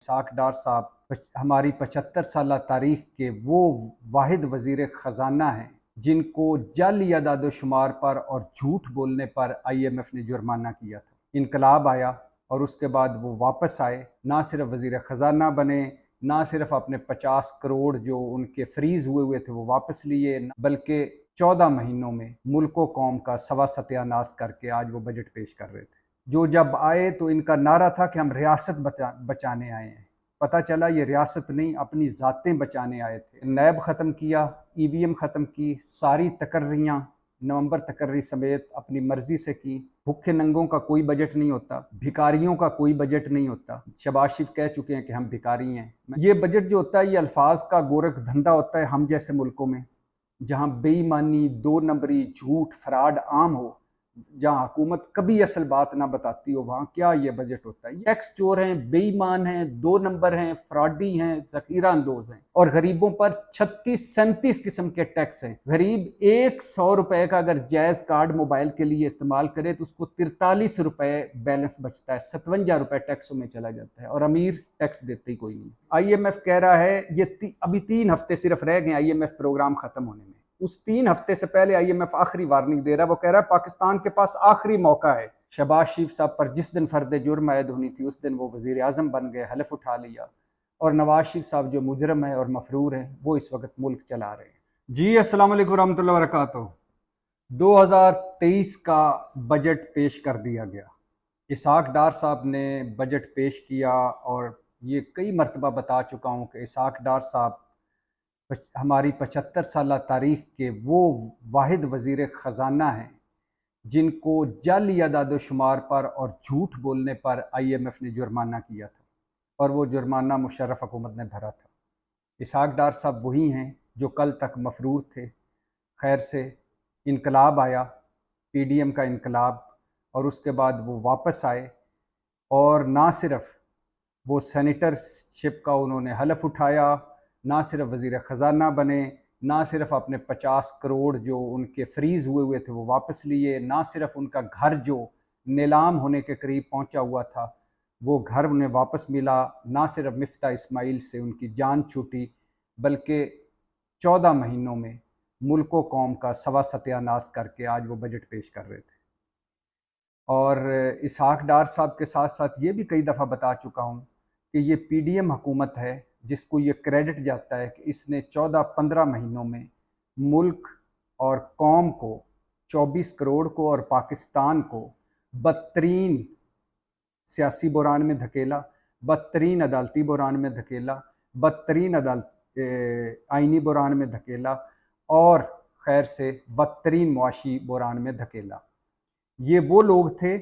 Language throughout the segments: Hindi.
इसाक डार साहब हमारी 75 साला तारीख के वो वाहिद वज़ीर ख़जाना हैं जिनको जाली अदाद शुमार पर और झूठ बोलने पर IMF ने जुर्माना किया था। इनकलाब आया और उसके बाद वो वापस आए, ना सिर्फ वज़ीर ख़जाना बने, ना सिर्फ अपने 50 करोड़ जो उनके फ्रीज हुए थे वो वापस लिए, बल्कि 14 महीनों में मुल्क कौम का सवा सत्यानाश करके आज वो बजट पेश कर रहे थे। जो जब आए तो इनका नारा था कि हम रियासत बचाने आए हैं। पता चला ये रियासत नहीं, अपनी ज़ातें बचाने आए थे। नैब ख़त्म किया, EVM ख़त्म की, सारी तकर्रियाँ नवंबर तकर्री समेत अपनी मर्जी से की। भूखे नंगों का कोई बजट नहीं होता, भिकारियों का कोई बजट नहीं होता। शहबाज शरीफ कह चुके हैं कि हम भिकारी हैं। ये बजट जो होता है ये अल्फाज का गोरख धंधा होता है हम जैसे मुल्कों में, जहाँ बेईमानी, दो नंबरी, झूठ, फ्रॉड आम हो, जहाँ हुकूमत कभी असल बात ना बताती हो, वहाँ क्या ये बजट होता है। टैक्स चोर हैं, बेईमान हैं, दो नंबर हैं, फ्रॉडी हैं, जखीरा अंदोज हैं और गरीबों पर 36-37 किस्म के टैक्स हैं। गरीब 100 रुपए का अगर जायज कार्ड मोबाइल के लिए इस्तेमाल करे तो उसको 43 रुपए बैलेंस बचता है, 57 रुपए टैक्सों में चला जाता है और अमीर टैक्स देते ही कोई नहीं। IMF कह रहा है ये अभी 3 हफ्ते सिर्फ रह गए IMF प्रोग्राम खत्म होने में। उस 3 हफ्ते से पहले IMF आखिरी वार्निंग दे रहा है। वो कह रहा है पाकिस्तान के पास आखिरी मौका है। शहबाज शरीफ साहब पर जिस दिन फर्द जुर्म आयद होनी थी उस दिन वो वजीर आजम बन गए, हलफ उठा लिया, और नवाज शरीफ साहब जो मुजरम है और मफरूर हैं वो इस वक्त मुल्क चला रहे हैं। जी अस्सलाम वालेकुम रहमतुल्लाहि व बरकातहू। 2023 का बजट पेश कर दिया गया। इसाक डार साहब ने बजट पेश किया और ये कई मरतबा बता चुका हूँ कि इसाक डार साहब हमारी 75 साला तारीख के वो वाहिद वज़ीर ख़जाना हैं जिनको जाली अदाद शुमार पर और झूठ बोलने पर IMF ने जुर्माना किया था और वो जुर्माना मुशर्रफ हुकूमत ने भरा था। इसाक डार साहब वही हैं जो कल तक मफरूर थे। खैर से इनकलाब आया, PDM का इनकलाब, और उसके बाद वो वापस आए और ना सिर्फ वो सेनेटरशिप का उन्होंने हलफ उठाया, ना सिर्फ वज़ीर ख़जाना बने, ना सिर्फ अपने 50 करोड़ जो उनके फ्रीज हुए थे वो वापस लिए, ना सिर्फ उनका घर जो नीलाम होने के करीब पहुंचा हुआ था वो घर उन्हें वापस मिला, ना सिर्फ मिफ्ता इस्माइल से उनकी जान छूटी, बल्कि 14 महीनों में मुल्क कौम का सवा सत्यानाश करके आज वो बजट पेश कर रहे थे। और इसहाक डार साहब के साथ साथ ये भी कई दफ़ा बता चुका हूँ कि ये PDM हुकूमत है जिसको ये क्रेडिट जाता है कि इसने 14-15 महीनों में मुल्क और कौम को, 24 करोड़ को और पाकिस्तान को बदतरीन सियासी बुरान में धकेला, बदतरीन अदालती बुरान में धकेला, बदतरीन आइनी बुरान में धकेला और खैर से बदतरीन मुआशी बुरान में धकेला। ये वो लोग थे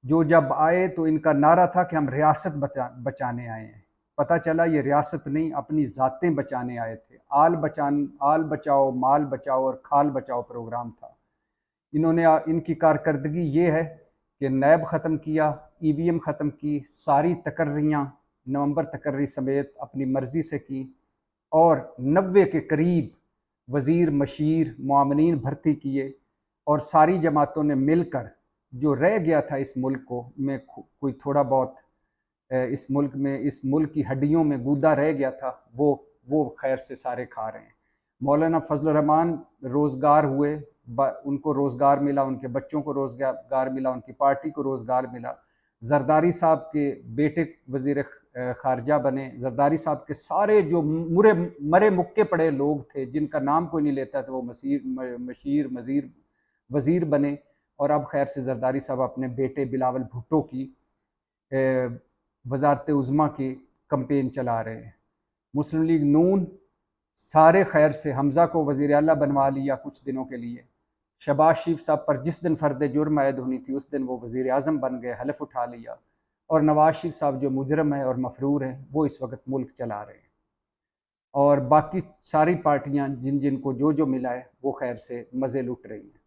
जो जब आए तो इनका नारा था कि हम रियासत बचाने आए हैं। पता चला ये रियासत नहीं, अपनी ज़ातें बचाने आए थे। आल बचाओ, माल बचाओ और खाल बचाओ प्रोग्राम था। इनकी कारकर्दगी ये है कि नैब ख़त्म किया, EVM ख़त्म की, सारी तकर्रियाँ नवंबर तकर्री समेत अपनी मर्जी से की और 90 के करीब वज़ीर मशीर मुआमलीन भर्ती किए और सारी जमातों ने मिलकर जो रह गया था इस मुल्क को में कोई थोड़ा बहुत इस मुल्क की हड्डियों में गूदा रह गया था वो खैर से सारे खा रहे हैं। मौलाना फजल रहमान रोज़गार हुए, उनको रोज़गार मिला, उनके बच्चों को रोज़गार मिला, उनकी पार्टी को रोज़गार मिला। जरदारी साहब के बेटे वज़ीर ख़ारजा बने। जरदारी साहब के सारे जो मरे मुक्के पड़े लोग थे जिनका नाम कोई नहीं लेता था वो मशीर वज़ीर बने और अब खैर से जरदारी साहब अपने बेटे बिलावल भुट्टो की वज़ारत उज़्मा की कैंपेन चला रहे हैं। मुस्लिम लीग नून सारे खैर से हमज़ा को वज़ीर आला बनवा लिया कुछ दिनों के लिए। शहबाज शरीफ साहब पर जिस दिन फर्द जुर्म आयद होनी थी उस दिन वो वज़ीर आज़म बन गए, हलफ उठा लिया, और नवाज शरीफ साहब जो मुजरम है और मफरूर हैं वो इस वक्त मुल्क चला रहे हैं। और बाकी सारी पार्टियां जिनको जो मिला है वो खैर से मज़े लुट रही हैं।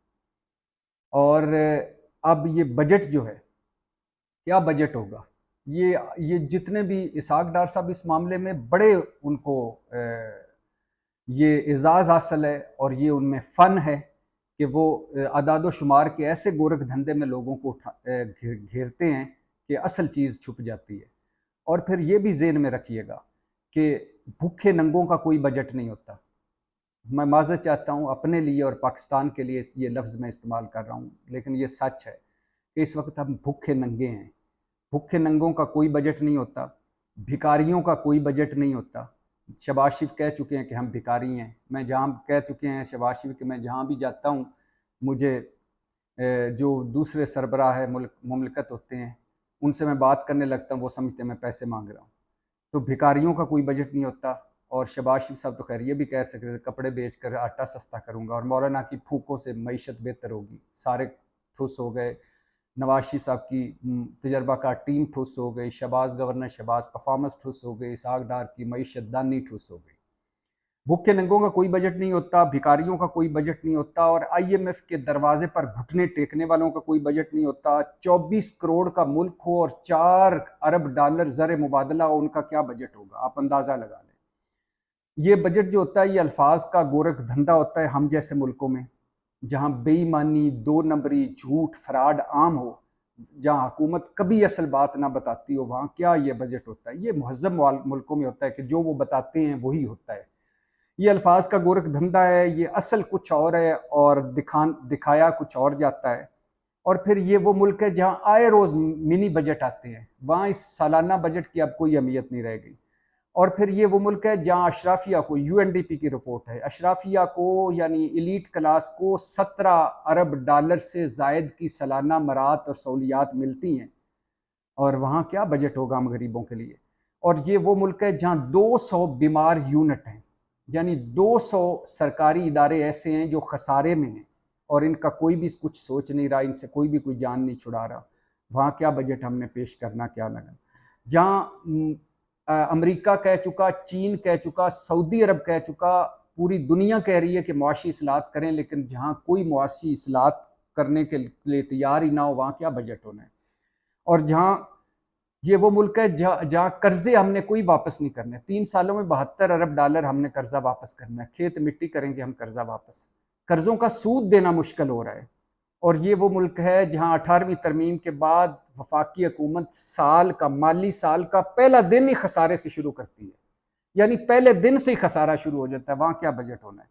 और अब ये बजट जो है, क्या बजट होगा? ये जितने भी इसाक डार साहब इस मामले में बड़े उनको ये एजाज़ हासिल है और ये उनमें फ़न है कि वो अदाद शुमार के ऐसे गोरख धंधे में लोगों को घेरते हैं कि असल चीज़ छुप जाती है। और फिर ये भी ज़हन में रखिएगा कि भूखे नंगों का कोई बजट नहीं होता। मैं माज़रत चाहता हूँ अपने लिए और पाकिस्तान के लिए ये लफ्ज़ मैं इस्तेमाल कर रहा हूँ, लेकिन ये सच है कि इस वक्त हम भूखे नंगे हैं। भूखे नंगों का कोई बजट नहीं होता, भिखारियों का कोई बजट नहीं होता। शहबाज शरीफ कह चुके हैं कि हम भिखारी हैं। मैं जहाँ कह चुके हैं शहबाज शरीफ कि मैं जहाँ भी जाता हूँ मुझे जो दूसरे सरबराह है मुमलिकत होते हैं उनसे मैं बात करने लगता हूँ, वो समझते हैं मैं पैसे मांग रहा हूँ। तो भिखारियों का कोई बजट नहीं होता। और शहबाज शरीफ साहब तो खैर ये भी कह सकते थे कपड़े बेच कर आटा सस्ता करूँगा और मौलाना की फूकों से मईशत बेहतर होगी। सारे ठुस हो गए। नवाज शरीफ साहब की तजर्बाकार टीम ठुस हो गई। शहबाज गवर्नर शहबाज परफॉर्मेंस ठुस हो गई। इसहाक डार की मईशत दानी ठुस हो गई। भूखे नंगों का कोई बजट नहीं होता, भिखारियों का कोई बजट नहीं होता और आईएमएफ के दरवाजे पर घुटने टेकने वालों का कोई बजट नहीं होता। 24 करोड़ का मुल्क हो और 4 अरब डॉलर ज़र मुबादला हो, उनका क्या बजट होगा आप अंदाज़ा लगा लें। ये बजट जो होता है ये अल्फाज का गोरख धंधा होता है हम जैसे मुल्कों में, जहाँ बेईमानी, दो नंबरी, झूठ, फ्रॉड आम हो, जहाँ हुकूमत कभी असल बात ना बताती हो, वहाँ क्या ये बजट होता है। ये महज़्ज़ब मुल्कों में होता है कि जो वो बताते हैं वही होता है। ये अल्फाज का गोरख धंधा है, ये असल कुछ और है और दिखाया कुछ और जाता है। और फिर ये वो मुल्क है जहाँ आए रोज़ मिनी बजट आते हैं, वहाँ इस सालाना बजट की अब कोई अहमियत नहीं रह गई। और फिर ये वो मुल्क है जहाँ अशराफिया को, यूएनडीपी की रिपोर्ट है, अशराफिया को यानी एलीट क्लास को 17 अरब डॉलर से जायद की सालाना मरात और सहूलियात मिलती हैं। और वहाँ क्या बजट होगा हम गरीबों के लिए। और ये वो मुल्क है जहाँ 200 बीमार यूनिट हैं, यानी 200 सरकारी इदारे ऐसे हैं जो खसारे में हैं और इनका कोई भी कुछ सोच नहीं रहा, इनसे कोई भी कोई जान नहीं छुड़ा रहा। वहाँ क्या बजट हमने पेश करना, क्या लगन। जहाँ अमेरिका कह चुका, चीन कह चुका, सऊदी अरब कह चुका, पूरी दुनिया कह रही है कि मुआशी इस्लाहत करें, लेकिन जहाँ कोई मुआशी इस्लाहत करने के लिए तैयार ही ना हो, वहाँ क्या बजट होना है। और जहाँ ये वो मुल्क है जहाँ कर्जे हमने कोई वापस नहीं करने। 3 सालों में 72 अरब डॉलर हमने कर्जा वापस करना है। खेत मिट्टी करेंगे हम कर्जा वापस। कर्जों का सूद देना मुश्किल हो रहा है। और ये वो मुल्क है जहाँ 18वीं तरमीम के बाद वफाकी हुकूमत साल का, माली साल का पहला दिन ही खसारे से शुरू करती है, यानी पहले दिन से ही खसारा शुरू हो जाता है। वहाँ क्या बजट होना है।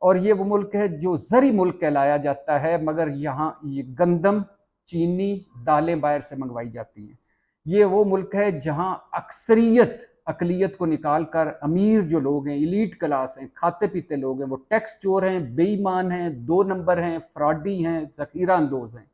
और ये वो मुल्क है जो ज़री मुल्क कहलाया जाता है, मगर यहाँ ये गंदम, चीनी, दालें बाहर से मंगवाई जाती हैं। ये वो मुल्क है जहाँ अक्सरियत अकलियत को निकाल कर अमीर जो लोग हैं, एलीट क्लास हैं, खाते पीते लोग हैं, वो टैक्स चोर हैं, बेईमान हैं, 2 नंबर हैं, फ्रॉडी हैं, ज़ख़ीरा अंदोज हैं।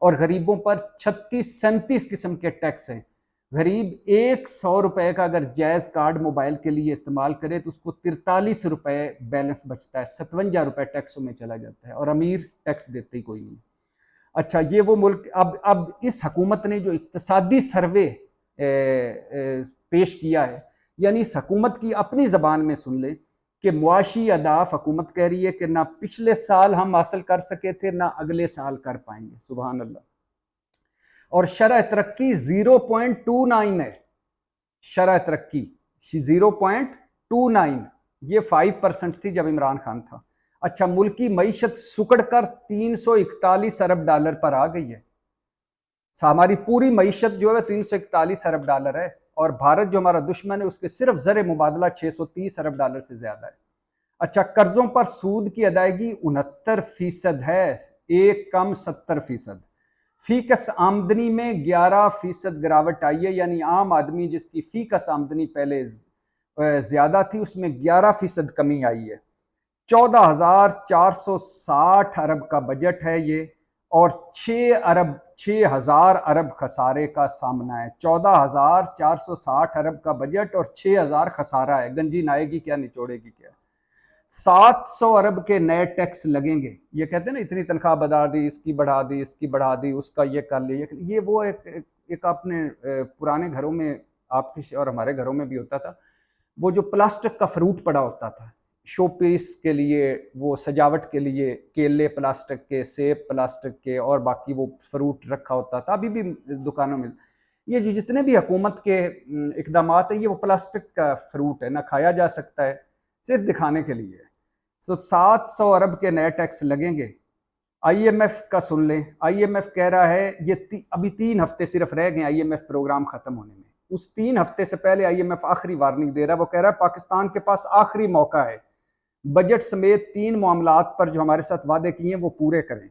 और गरीबों पर 36-37 किस्म के टैक्स हैं। गरीब 100 रुपए का अगर जायज़ कार्ड मोबाइल के लिए इस्तेमाल करे तो उसको 43 रुपए बैलेंस बचता है, 57 रुपए टैक्सों में चला जाता है और अमीर टैक्स देते ही कोई नहीं। अच्छा, ये वो मुल्क, अब इस हुकूमत ने जो इक्तसादी सर्वे पेश किया है, यानी इस हुकूमत की अपनी ज़बान में सुन ले कि मुआशी अहदाफ हुकूमत कह रही है कि ना पिछले साल हम हासिल कर सके थे, ना अगले साल कर पाएंगे। सुभान अल्लाह। और शरह तरक्की 0.29 है। शरह तरक्की 0.29, ये 5% थी जब इमरान खान था। अच्छा, मुल्क की मईशत सुकड़ कर 341 अरब डॉलर पर आ गई है। हमारी पूरी मईशत जो है 341 अरब डॉलर है और भारत जो हमारा दुश्मन है उसके सिर्फ ज़र मुबादला 630 अरब डॉलर से ज्यादा है। अच्छा, कर्जों पर सूद की अदायगी 69% है, एक कम 70%। फीकस आमदनी में 11% गिरावट आई है, यानी आम आदमी जिसकी फीकस आमदनी पहले ज्यादा थी उसमें 11% कमी आई है। 14,460 अरब का बजट है ये और 6,000 अरब खसारे का सामना है। 14,460 अरब का बजट और 6,000 खसारा है। गंजी आएगी क्या, निचोड़ेगी क्या। 700 अरब के नए टैक्स लगेंगे। ये कहते हैं ना, इतनी तनख्वाह बढ़ा दी, इसकी बढ़ा दी, इसकी बढ़ा दी, उसका ये कर लिया। ये वो एक अपने पुराने घरों में आपके और हमारे घरों में भी होता था, वो जो प्लास्टिक का फ्रूट पड़ा होता था शो पीस के लिए, वो सजावट के लिए, केले प्लास्टिक के, सेब प्लास्टिक के और बाकी वो फ्रूट रखा होता था। अभी भी दुकानों में ये जितने भी हुकूमत के इकदाम हैं, ये वो प्लास्टिक का फ्रूट है, ना खाया जा सकता है, सिर्फ दिखाने के लिए। 700 अरब के नए टैक्स लगेंगे। आईएमएफ का सुन लें, आईएमएफ कह रहा है ये अभी 3 हफ्ते सिर्फ रह गए आईएमएफ प्रोग्राम खत्म होने में, उस 3 हफ्ते से पहले IMF आखिरी वार्निंग दे रहा है, वो कह रहा है पाकिस्तान के पास आखिरी मौका है, बजट समेत 3 मामलात पर जो हमारे साथ वादे किए हैं वो पूरे करें।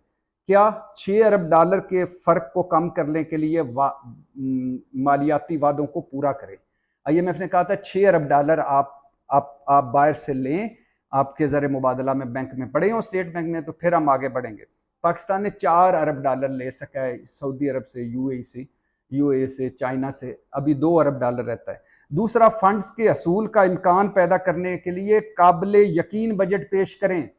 क्या? $6 अरब के फर्क को कम करने के लिए मालियाती वादों को पूरा करें। IMF ने कहा था $6 अरब आप बाहर से लें, आपके ज़र मुबादला में बैंक में पड़े हों स्टेट बैंक में, तो फिर हम आगे बढ़ेंगे। पाकिस्तान ने $4 अरब ले सका है सऊदी अरब से, UAE से, चाइना से, अभी $2 अरब रहता है। दूसरा, फंड्स के असूल का इम्कान पैदा करने के लिए काबिल यकीन बजट पेश करें,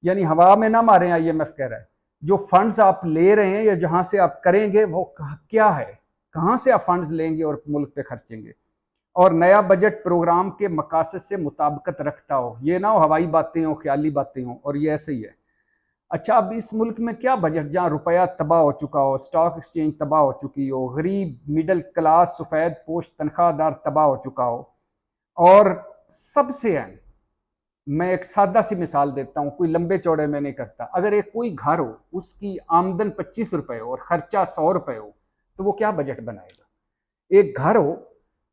यानी हवा में ना मारें। IMF कह रहा है जो फंड्स आप ले रहे हैं या जहां से आप करेंगे वो क्या है, कहां से आप फंड्स लेंगे और मुल्क पे खर्चेंगे, और नया बजट प्रोग्राम के मकासद से मुताबिकत रखता हो, ये ना हो हवाई बातें हो, ख्याली बातें हो, और ये ऐसे ही है। अच्छा, अब इस मुल्क में क्या बजट जहां रुपया तबाह हो चुका हो, स्टॉक एक्सचेंज तबाह हो चुकी हो, गरीब मिडिल क्लास सफेद पोश तनख्वाहदार तबाह हो चुका हो, और सबसे अहम, मैं एक सादा सी मिसाल देता हूं, कोई लंबे चौड़े में नहीं करता। अगर एक कोई घर हो, उसकी आमदन 25 रुपए हो और खर्चा 100 रुपए हो, तो वो क्या बजट बनाएगा? एक घर हो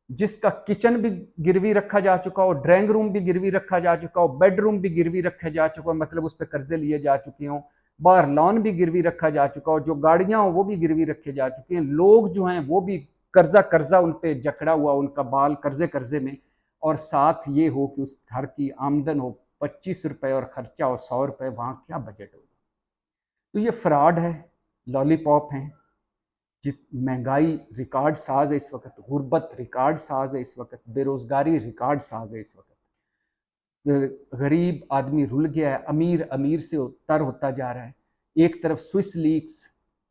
जिसका किचन भी गिरवी रखा जा चुका हो, ड्राइंग रूम भी गिरवी रखा जा चुका हो, बेडरूम भी गिरवी रखा जा चुका हो, मतलब उस पर कर्जे लिए जा चुके हों, बाहर लॉन भी गिरवी रखा जा चुका हो, जो गाड़ियां हो वो भी गिरवी रखे जा चुके हैं, लोग जो हैं वो भी कर्जा उन पे जकड़ा हुआ, उनका बाल कर्जे में, और साथ ये हो कि उस घर की आमदन हो 25 रुपए और खर्चा हो 100 रुपए, वहां क्या बजट होगा? तो ये फ्रॉड है, लॉलीपॉप है, महंगाई रिकॉर्ड साज है इस वक्त, गुर्बत रिकॉर्ड साज है इस वक्त, बेरोजगारी रिकॉर्ड साज है इस वक्त, गरीब आदमी रुल गया है, अमीर अमीर से तर होता जा रहा है। एक तरफ Swiss leaks,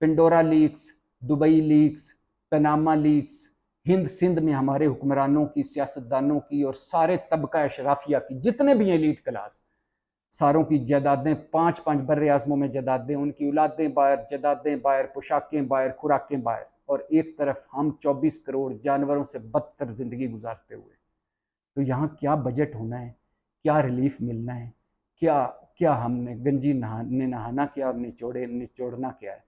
Pandora leaks, Dubai leaks, Panama leaks, Hind Sindh में हमारे हुक्मरानों की, सियासतदानों की और सारे तबका अशराफिया की, जितने भी एलीट क्लास, सारों की जायदादें, 5-5 बर्रे आज़मों में जायदादें, उनकी औलादें बाहर, जायदादें बाहर, पोशाकें बाहर, खुराकें बाहर, और एक तरफ हम 24 करोड़ जानवरों से बदतर जिंदगी गुजारते हुए। तो यहाँ क्या बजट होना है, क्या रिलीफ मिलना है, क्या क्या हमने गंजी नहाना क्या और निचोड़ना क्या है,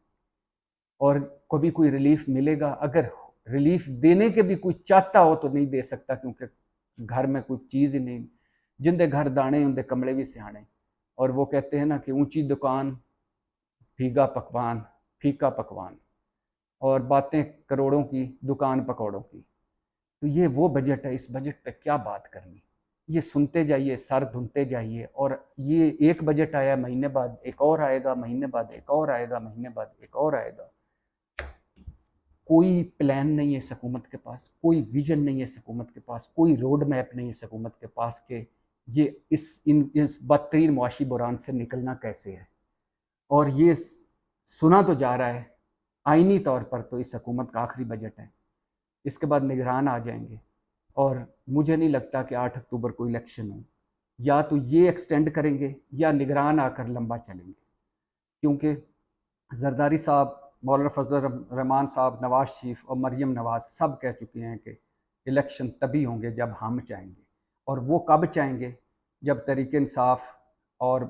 और कभी कोई रिलीफ मिलेगा? अगर रिलीफ देने के भी कोई चाहता हो तो नहीं दे सकता, क्योंकि घर में कोई चीज़ ही नहीं। जिंदे घर दाने उनके कमले भी सियाने, और वो कहते हैं ना कि ऊंची दुकान फीका पकवान, और बातें करोड़ों की, दुकान पकौड़ों की। तो ये वो बजट है, इस बजट पे क्या बात करनी? ये सुनते जाइए, सर धुनते जाइए, और ये एक बजट आया, महीने बाद एक और आएगा, महीने बाद एक और आएगा, महीने बाद एक और आएगा। कोई प्लान नहीं है इस हुकूमत के पास, कोई विजन नहीं है इस हुकूमत के पास, कोई रोड मैप नहीं है इस हुकूमत के पास कि ये इस बदतरीन मुआशी बुरान से निकलना कैसे है। और ये सुना तो जा रहा है, आईनी तौर पर तो इस हुकूमत का आखिरी बजट है, इसके बाद निगरान आ जाएंगे, और मुझे नहीं लगता कि 8 अक्टूबर को इलेक्शन हो। या तो ये एक्सटेंड करेंगे या निगरान आकर लंबा चलेंगे, क्योंकि जरदारी साहब, मौलाना फजल रहमान साहब, नवाज शरीफ और मरियम नवाज सब कह चुके हैं कि इलेक्शन तभी होंगे जब हम चाहेंगे, और वो कब चाहेंगे? जब तहरीक इंसाफ और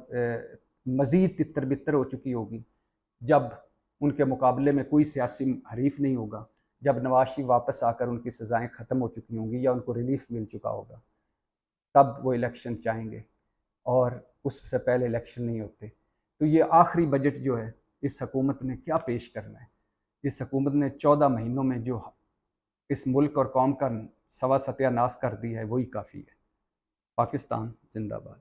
मज़ीद तितर बितर हो चुकी होगी, जब उनके मुकाबले में कोई सियासी हरीफ नहीं होगा, जब नवाज शरीफ वापस आकर उनकी सज़ाएं ख़त्म हो चुकी होंगी या उनको रिलीफ मिल चुका होगा, तब वो इलेक्शन चाहेंगे, और उससे पहले इलेक्शन नहीं होते। तो ये आखिरी बजट जो है, इस हुकूमत ने क्या पेश करना है? इस हुकूमत ने 14 महीनों में जो इस मुल्क और कौम का सवा सत्यानाश कर दिया है, वही काफ़ी है। पाकिस्तान जिंदाबाद।